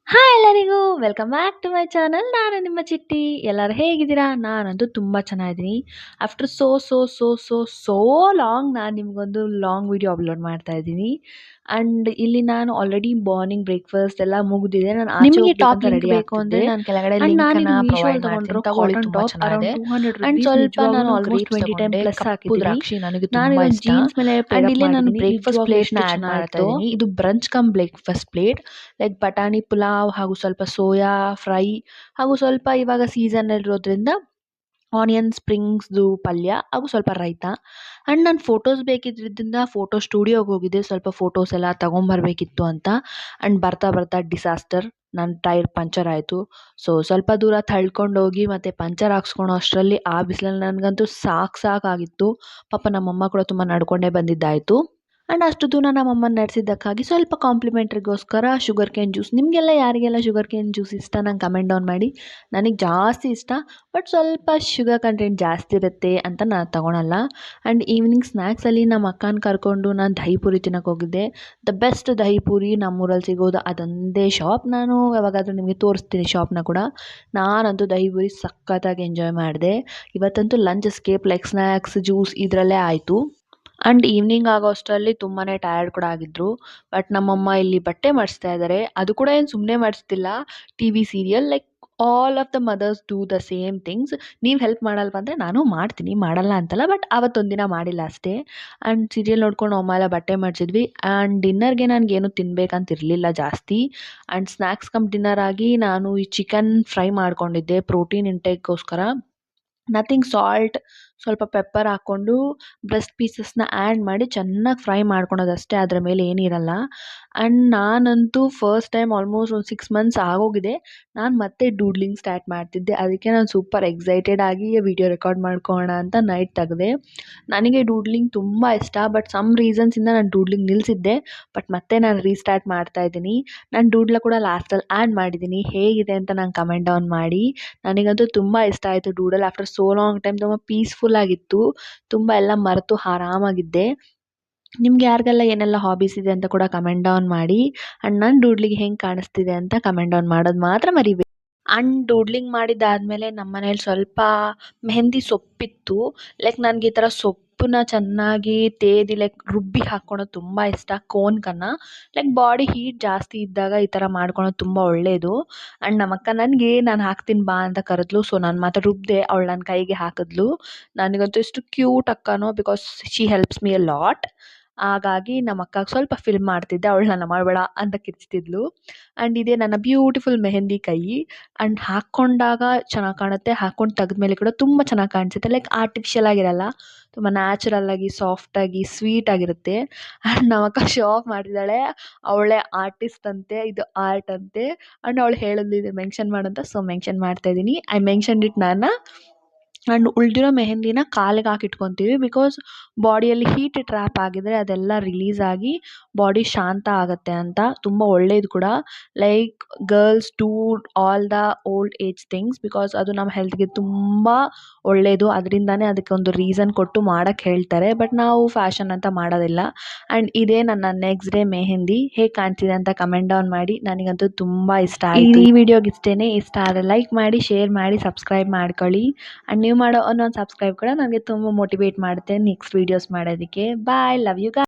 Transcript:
Hi ಎಲ್ಲರಿಗೂ welcome back to my channel. ನಾನು ನಿಮ್ಮ ಚಿಟ್ಟಿ. ಎಲ್ಲರೂ ಹೇಗಿದ್ದೀರಾ? ನಾನಂತೂ ತುಂಬ ಚೆನ್ನಾಗಿದ್ದೀನಿ. ಆಫ್ಟರ್ ಸೋ ಲಾಂಗ್ ನಾನು ನಿಮಗೊಂದು ಲಾಂಗ್ ವಿಡಿಯೋ ಅಪ್ಲೋಡ್ ಮಾಡ್ತಾ ಇದ್ದೀನಿ. ಆ್ಯಂಡ್ ಇಲ್ಲಿ ನಾನು ಆಲ್ರೆಡಿ ಮಾರ್ನಿಂಗ್ ಬ್ರೇಕ್ಫಾಸ್ಟ್ ಎಲ್ಲ ಮುಗಿದಿದೆ. ನಾನು ಆಚೆ ನಿಮಗೆ ಟಾಪ್ ಹೋಗ್ಬೇಕಂತ ಲಿಂಕ್ ರೆಡಿ ಬೇಕು ಅಂದ್ರೆ ಆಗ್ತಿದ್ದೆ. ನಾನು ಕೆಳಗಡೆ ಆ್ಯಂಡ್ ಲಿಂಕ್ ನಾನಿದು ಅನ್ನ ಮೀಶೋಲ್ಲಿ ಪ್ರೊವೈಡ್ ಮಾಡ್ತೀನಿ, ತಗೊಂಡಿರೋ ತಗೊಳ್ಳಿ, ಕಾಟನ್ ತುಂಬಾ ಟಾಪ್ ಅರೌಂಡ್ ಚೆನ್ನಾಗಿದೆ. 200 ಅಂಡ್ ರುಪೀಸ್. ಸ್ವಲ್ಪ ನಿಜವಾಗ್ಲೂ ನಾನು ಆಲ್ಮೋಸ್ಟ್ ಗ್ರೇಪ್ಸ್ 20 ಟೈಮ್ ತಗೊಂಡೆ, ಪ್ಲಸ್ ಕಪ್ಪು ಹಾಕಿದ್ದೀನಿ. ದ್ರಾಕ್ಷಿ ನನಗೆ ನಾನು ತುಂಬಾ ಇವಾಗ ಇಷ್ಟ. ಜೀನ್ಸ್ ಮೇಲೆ ಅಂಡ್ ಪೇರಪ್ ಇಲ್ಲಿ ನಾನು ಮಾಡಿದ್ದೀನಿ. ಬ್ರೇಕ್ಫಾಸ್ಟ್ ನಿಜವಾಗ್ಲೂ ಪ್ಲೇಟ್ ಎಷ್ಟು ನ ಆಡ್ ಮಾಡ್ತಾ ಚೆನ್ನಾಗಿತ್ತು. ಇದ್ದೀನಿ. ಇದು brunch come breakfast plate, like ಬಟಾಣಿ ಪುಲಾವ್ ಹಾಗೂ ಸ್ವಲ್ಪ ಸೋಯಾ ಫ್ರೈ ಹಾಗೂ ಸ್ವಲ್ಪ ಇವಾಗ ಸೀಸನ್ ಇರೋದ್ರಿಂದ ಆನಿಯನ್ ಸ್ಪ್ರಿಂಗ್ಸ್ದು ಪಲ್ಯ ಹಾಗೂ ಸ್ವಲ್ಪ ರೈತ. ಆ್ಯಂಡ್ ನಾನು ಫೋಟೋಸ್ ಬೇಕಿದ್ದರಿಂದ ಫೋಟೋ ಸ್ಟುಡಿಯೋಗೆ ಹೋಗಿದ್ದೆ, ಸ್ವಲ್ಪ ಫೋಟೋಸ್ ಎಲ್ಲ ತೊಗೊಂಬರ್ಬೇಕಿತ್ತು ಅಂತ. ಆ್ಯಂಡ್ ಬರ್ತಾ ಬರ್ತಾ ಡಿಸಾಸ್ಟರ್, ನನ್ನ ಟೈರ್ ಪಂಚರ್ ಆಯಿತು. ಸೊ ಸ್ವಲ್ಪ ದೂರ ತಳ್ಕೊಂಡೋಗಿ ಮತ್ತೆ ಪಂಚರ್ ಹಾಕ್ಸ್ಕೊಳೋ ಅಷ್ಟರಲ್ಲಿ ಆ ಬಿಸಿಲಲ್ಲಿ ನನಗಂತೂ ಸಾಕಾಗಿತ್ತು. ಪಾಪ ನಮ್ಮಮ್ಮ ಕೂಡ ತುಂಬ ನಡ್ಕೊಂಡೇ ಬಂದಿದ್ದಾಯಿತು. ಆ್ಯಂಡ್ ಅಷ್ಟು ದೂರ ನಮ್ಮಮ್ಮನ ನಡೆಸಿದ್ದಕ್ಕಾಗಿ ಸ್ವಲ್ಪ ಕಾಂಪ್ಲಿಮೆಂಟ್ರಿಗೋಸ್ಕರ ಶುಗರ್ ಕೇನ್ ಜ್ಯೂಸ್. ನಿಮಗೆಲ್ಲ ಯಾರಿಗೆಲ್ಲ ಶುಗರ್ ಕೇನ್ ಜ್ಯೂಸ್ ಇಷ್ಟ ನಂಗೆ ಕಮೆಂಟ್ ಡೌನ್ ಮಾಡಿ. ನನಗೆ ಜಾಸ್ತಿ ಇಷ್ಟ, ಬಟ್ ಸ್ವಲ್ಪ ಶುಗರ್ ಕಂಟೆಂಟ್ ಜಾಸ್ತಿ ಇರುತ್ತೆ ಅಂತ ನಾನು ತೊಗೊಳಲ್ಲ. ಆ್ಯಂಡ್ ಈವ್ನಿಂಗ್ ಸ್ನ್ಯಾಕ್ಸಲ್ಲಿ ನಮ್ಮ ಅಕ್ಕನ ಕರ್ಕೊಂಡು ನಾನು ದಹಿಪುರಿ ತಿನ್ನೋಕೆ ಹೋಗಿದ್ದೆ. ದ ಬೆಸ್ಟ್ ದಹಿಪುರಿ ನಮ್ಮೂರಲ್ಲಿ ಸಿಗೋದು ಅದೊಂದೇ ಶಾಪ್. ನಾನು ಯಾವಾಗಾದರೂ ನಿಮಗೆ ತೋರಿಸ್ತೀನಿ ಶಾಪ್ನ ಕೂಡ. ನಾನಂತೂ ದಹಿಪುರಿ ಸಖತ್ತಾಗಿ ಎಂಜಾಯ್ ಮಾಡಿದೆ. ಇವತ್ತಂತೂ lunch escape like snacks juice ಇದರಲ್ಲೇ ಆಯಿತು. ಆ್ಯಂಡ್ ಈವ್ನಿಂಗ್ ಆಗೋ ಅಷ್ಟರಲ್ಲಿ ತುಂಬಾ ಟಯರ್ಡ್ ಕೂಡ ಆಗಿದ್ದರು. ಬಟ್ ನಮ್ಮಮ್ಮ ಇಲ್ಲಿ ಬಟ್ಟೆ ಮಾಡಿಸ್ತಾ ಇದ್ದಾರೆ. ಅದು ಕೂಡ ಏನು ಸುಮ್ಮನೆ ಮಾಡಿಸ್ತಿಲ್ಲ, T V serial like all of the mothers do the same things. ನೀವು ಹೆಲ್ಪ್ ಮಾಡಲ್ವ ಅಂದರೆ ನಾನು ಮಾಡ್ತೀನಿ, ಮಾಡಲ್ಲ ಅಂತಲ್ಲ, ಬಟ್ ಅವತ್ತೊಂದಿನ ಮಾಡಿಲ್ಲ ಅಷ್ಟೇ. ಆ್ಯಂಡ್ ಸೀರಿಯಲ್ ನೋಡ್ಕೊಂಡು ಅಮ್ಮ ಎಲ್ಲ ಬಟ್ಟೆ ಮಾಡಿಸಿದ್ವಿ. ಆ್ಯಂಡ್ ಡಿನ್ನರ್ಗೆ ನನಗೇನು ತಿನ್ನಬೇಕಂತ ಇರಲಿಲ್ಲ ಜಾಸ್ತಿ. ಆ್ಯಂಡ್ ಸ್ನ್ಯಾಕ್ಸ್ ಕಮ್ ಡಿನ್ನರ್ ಆಗಿ ನಾನು ಈ ಚಿಕನ್ ಫ್ರೈ ಮಾಡ್ಕೊಂಡಿದ್ದೆ ಪ್ರೋಟೀನ್ ಇಂಟೇಕ್ಗೋಸ್ಕರ. ನಥಿಂಗ್ ಸಾಲ್ಟ್, ಸ್ವಲ್ಪ ಪೆಪ್ಪರ್ ಹಾಕ್ಕೊಂಡು ಬ್ರೆಸ್ಟ್ ಪೀಸಸ್ನ ಆ್ಯಡ್ ಮಾಡಿ ಚೆನ್ನಾಗಿ ಫ್ರೈ ಮಾಡ್ಕೊಳೋದಷ್ಟೇ, ಅದರ ಮೇಲೆ ಏನಿರಲ್ಲ. ಆ್ಯಂಡ್ ನಾನಂತೂ ಫಸ್ಟ್ ಟೈಮ್ ಆಲ್ಮೋಸ್ಟ್ ಒಂದು 6 ಮಂತ್ಸ್ ಆಗೋಗಿದೆ ನಾನು ಮತ್ತೆ ಡೂಡ್ಲಿಂಗ್ ಸ್ಟಾರ್ಟ್ ಮಾಡ್ತಿದ್ದೆ. ಅದಕ್ಕೆ ನಾನು ಸೂಪರ್ ಎಕ್ಸೈಟೆಡ್ ಆಗಿ ವಿಡಿಯೋ ರೆಕಾರ್ಡ್ ಮಾಡ್ಕೊಳ್ಳೋಣ ಅಂತ ನೈಟ್ ತೆಗೆದೆ. ನನಗೆ ಡೂಡ್ಲಿಂಗ್ ತುಂಬ ಇಷ್ಟ, ಬಟ್ ಸಮ್ ರೀಸನ್ಸಿಂದ ನಾನು ಡೂಡ್ಲಿಂಗ್ ನಿಲ್ಲಿಸಿದ್ದೆ. ಬಟ್ ಮತ್ತೆ ನಾನು ರೀಸ್ಟಾರ್ಟ್ ಮಾಡ್ತಾ ಇದ್ದೀನಿ. ನಾನು ಡೂಡ್ಲ ಕೂಡ ಲಾಸ್ಟಲ್ಲಿ ಆ್ಯಡ್ ಮಾಡಿದ್ದೀನಿ. ಹೇಗಿದೆ ಅಂತ ನಂಗೆ ಕಮೆಂಟ್ ಡೌನ್ ಮಾಡಿ. ನನಗಂತೂ ತುಂಬ ಇಷ್ಟ ಆಯಿತು doodle. After so long time ತುಂಬ ಪೀಸ್ಫುಲ್ ಆಗಿತ್ತು. ತುಂಬ ಎಲ್ಲ ಮರೆತು ಆರಾಮಾಗಿದ್ದೆ. ನಿಮ್ಗೆ ಯಾರಿಗೆಲ್ಲ ಏನೆಲ್ಲ ಹಾಬೀಸ್ ಇದೆ ಅಂತ ಕೂಡ ಕಮೆಂಟ್ ಡೌನ್ ಮಾಡಿ. ಆ್ಯಂಡ್ ನನ್ನ ಡೂಡ್ಲಿಗೆ ಹೆಂಗೆ ಕಾಣಿಸ್ತಿದೆ ಅಂತ ಕಮೆಂಟ್ ಡೌನ್ ಮಾಡೋದು ಮಾತ್ರ ಮರಿಬೇಡಿ. ಆ್ಯಂಡ್ ಡೂಡ್ಲಿಂಗ್ ಮಾಡಿದ್ದಾದಮೇಲೆ ನಮ್ಮ ಮನೇಲಿ ಸ್ವಲ್ಪ ಮೆಹಂದಿ ಸೊಪ್ಪಿತ್ತು. ಲೈಕ್ ನನಗೆ ಈ ಥರ ಸೊಪ್ಪನ್ನ ಚೆನ್ನಾಗಿ ತೇದಿ ಲೈಕ್ ರುಬ್ಬಿ ಹಾಕ್ಕೊಳೋದು ತುಂಬ ಇಷ್ಟ ಕೋನ್ಕನ್ನ. ಲೈಕ್ ಬಾಡಿ ಹೀಟ್ ಜಾಸ್ತಿ ಇದ್ದಾಗ ಈ ಥರ ಮಾಡ್ಕೊಳೋದು ತುಂಬ ಒಳ್ಳೆಯದು. ಆ್ಯಂಡ್ ನಮ್ಮ ಅಕ್ಕ ನನಗೆ ನಾನು ಹಾಕ್ತೀನಿ ಬಾ ಅಂತ ಕರೆದ್ಲು. ಸೊ ನಾನು ಮಾತ್ರ ರುಬ್ಬಿದೆ, ಅವಳು ನನ್ನ ಕೈಗೆ ಹಾಕಿದ್ಲು. ನನಗಂತೂ ಎಷ್ಟು ಕ್ಯೂಟ್ ಅಕ್ಕನೋ, because she helps me a lot. ಹಾಗಾಗಿ ನಮ್ಮ ಅಕ್ಕಗೆ ಸ್ವಲ್ಪ ಫಿಲ್ಮ್ ಮಾಡ್ತಿದ್ದೆ, ಅವಳು ನನ್ನ ಮಾಡಬೇಡ ಅಂತ ಕಿರ್ಚ್ತಿದ್ಲು. ಆ್ಯಂಡ್ ಇದೇ ನನ್ನ ಬ್ಯೂಟಿಫುಲ್ ಮೆಹಂದಿ ಕೈ. ಆ್ಯಂಡ್ ಹಾಕ್ಕೊಂಡಾಗ ಚೆನ್ನಾಗಿ ಕಾಣುತ್ತೆ, ಹಾಕ್ಕೊಂಡು ತೆಗೆದ್ಮೇಲೆ ಕೂಡ ತುಂಬ ಚೆನ್ನಾಗಿ ಕಾಣಿಸುತ್ತೆ. ಲೈಕ್ ಆರ್ಟಿಫಿಷಿಯಲ್ ಆಗಿರಲ್ಲ, ತುಂಬ ನ್ಯಾಚುರಲ್ ಆಗಿ ಸಾಫ್ಟಾಗಿ ಸ್ವೀಟ್ ಆಗಿರುತ್ತೆ. ಆ್ಯಂಡ್ ನಮ್ಮ ಅಕ್ಕ ಶೋ ಆಫ್ ಮಾಡ್ತಿದ್ದಾಳೆ, ಅವಳೇ ಆರ್ಟಿಸ್ಟ್ ಅಂತೆ, ಇದು ಆರ್ಟ್ ಅಂತೆ. ಆ್ಯಂಡ್ ಅವಳು ಹೇಳಿದ್ಲು ಇದು ಮೆನ್ಷನ್ ಮಾಡಂತ, ಸೊ ಮೆನ್ಷನ್ ಮಾಡ್ತಾ ಇದ್ದೀನಿ. ಐ ಮೆನ್ಷನ್ಡ್ ಇಟ್ ನಾನು. ಆ್ಯಂಡ್ ಉಳಿದಿರೋ ಮೆಹಂದಿನ ಕಾಲಿಗೆ ಹಾಕಿಟ್ಕೊತೀವಿ, ಬಿಕಾಸ್ ಬಾಡಿಯಲ್ಲಿ ಹೀಟ್ ಟ್ರ್ಯಾಪ್ ಆಗಿದ್ರೆ ಅದೆಲ್ಲ ರಿಲೀಸ್ ಆಗಿ ಬಾಡಿ ಶಾಂತ ಆಗುತ್ತೆ ಅಂತ. ತುಂಬ ಒಳ್ಳೆಯದು ಕೂಡ, like girls do all the old age things, because ಅದು ನಮ್ಮ ಹೆಲ್ತ್ಗೆ ತುಂಬ ಒಳ್ಳೆಯದು. ಅದರಿಂದನೇ ಅದಕ್ಕೆ ಒಂದು ರೀಸನ್ ಕೊಟ್ಟು ಮಾಡೋಕ್ಕೆ ಹೇಳ್ತಾರೆ, ಬಟ್ ನಾವು ಫ್ಯಾಷನ್ ಅಂತ ಮಾಡೋದಿಲ್ಲ. ಆ್ಯಂಡ್ ಇದೇ ನನ್ನ ನೆಕ್ಸ್ಟ್ ಡೇ ಮೆಹಂದಿ. ಹೇಗೆ ಕಾಣ್ತಿದೆ ಅಂತ ಕಮೆಂಟ್ ಡೌನ್ ಮಾಡಿ. ನನಗಂತೂ ತುಂಬ ಇಷ್ಟ ಆಯಿತು. ಈ ವಿಡಿಯೋಗೆ ಇಷ್ಟ ಆದರೆ ಲೈಕ್ ಮಾಡಿ, ಶೇರ್ ಮಾಡಿ, ಸಬ್ಸ್ಕ್ರೈಬ್ ಮಾಡ್ಕೊಳ್ಳಿ. ಆ್ಯಂಡ್ ನೀವು ಮಾಡೋ ಒಂದೊಂದು ಸಬ್ಸ್ಕ್ರೈಬ್ ಕೂಡ ನನಗೆ ತುಂಬ ಮೋಟಿವೇಟ್ ಮಾಡುತ್ತೆ ನೆಕ್ಸ್ಟ್ ವೀಡಿಯೋಸ್ ಮಾಡೋದಕ್ಕೆ. ಬಾಯ್, ಲವ್ ಯು ಗಾಯ್ಸ್.